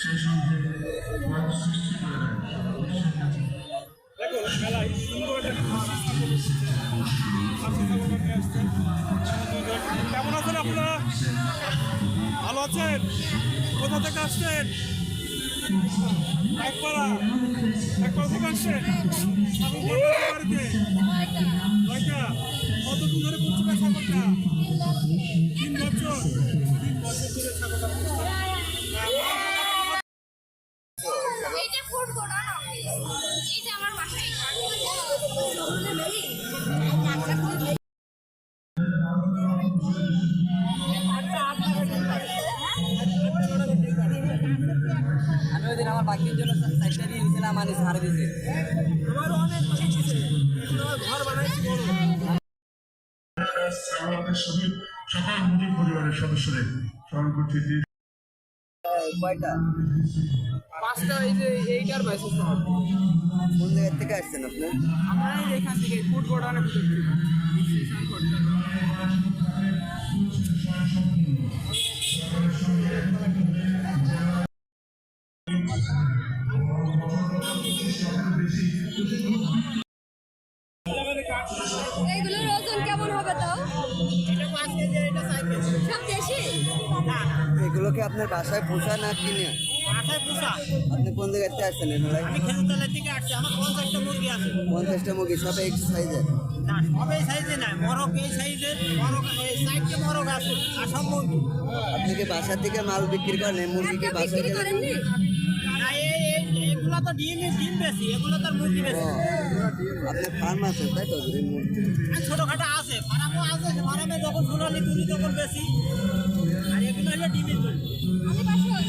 সেই সঙ্গে সৃষ্টি করে দেয়। কেমন আছেন আপনারা? ভালো আছেন? কোথা থেকে আসছেন? একপাড়া থেকে আসছেন? বাড়িতে কয়টা? কতদিন ধরে পুষছেন ছাগলটা? 3 বছর। 3 বছর ধরে ছাগলটা পুষছেন। এইটা ফুটবো না এইটা আমার বাসায় আমি ওই দিন আমার বাকির জন্য সাইডটা দিয়ে দিয়েছিলাম মানে ছাড়ে দিয়েছে। আমারও অনেক শিখেছে, ঘর বানাইছি বড়। আমাদের শহীদ সকল মুজিব পরিবারের সদস্যদের স্মরণ করছি। কয়টা? 5টা। এই যে এইটার বয়স কোন জায়গার থেকে আসছেন আপনি? আমরা এখান থেকে ফুটবল অনেক এইগুলোর ওজন কেমন হবে তাও? সব দেশি? এগুলোকে আপনার বাসায় পোষা না কিনে? বাসায় পোষা। আপনি কোন জায়গার থেকে আসছেন? আমি খেজুরতলা থেকে আসছি। আমার 50টা মুরগি আছে। 50টা মুরগি সব এক সাইজের? না, সব এই সাইজে নাই, মরক এই সাইজের, মরক এই 4টে মরক আছে আর সব মুরগি। আপনি কি বাসা থেকে মাল বিক্রি করেন? এই মুরগি কি একটা বাসায় বিক্রি গেলে? করেননি? না, এগুলো তো ডিম বেশি, এগুলো তো আর মুরগি বেশি। আপনার ফার্ম আছে তাই তো? এই মুরগি আর ছোটখাটো আছে, ফার্মও আছে। ফার্মে যখন সোনালি তুলি তখন বেশি, আর এগুলো হলো ডিমের জন্য। আমি বাসায়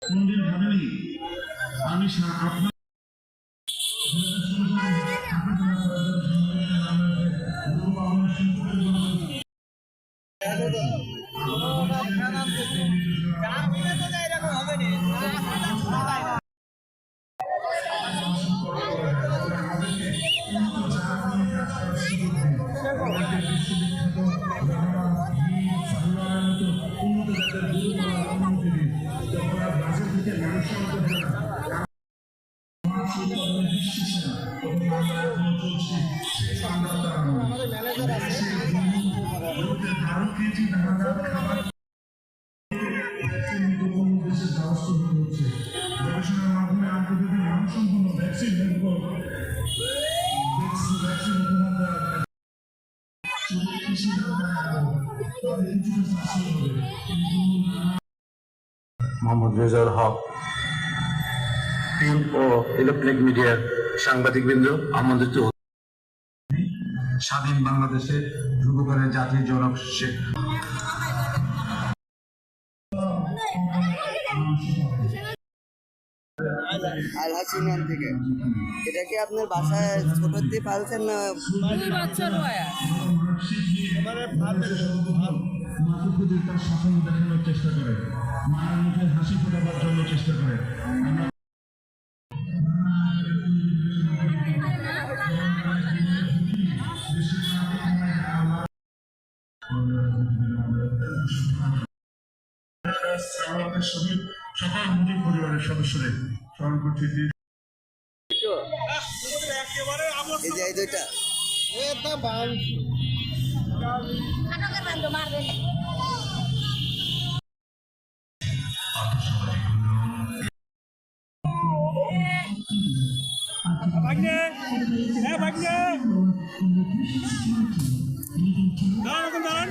কোনদিন ভাবেনি আমি আপনার এরকম হবে না। গবেষণার মাধ্যমে আন্তর্জাতিক মানসম্পন্ন ভ্যাকসিন মোহাম্মদ রেজাউল হক, প্রিন্ট ও ইলেকট্রনিক মিডিয়ার সাংবাদিকবৃন্দ, আমাদের তো স্বাধীন বাংলাদেশে ধ্রুবকারের জাতির জনক শেখ আলহাজ ইউনিয়ন থেকে। এটা কি আপনার বাসায় ছোট দিয়ে পালছেন না? 2 বছর বয়স। মাতৃদের তার সাফল্য দেখানোর চেষ্টা করে, মায়ের মুখে হাসি ফোটাবার জন্য চেষ্টা করে। আমাদের শহীদ সকল মুজিব পরিবারের সদস্যদের স্মরণ করছি। এই যে এই দুইটা আটকের বান্ধ মারবেন। ভাগ্নে, হ্যাঁ ভাগ্নে, দাঁড়ান দাঁড়ান।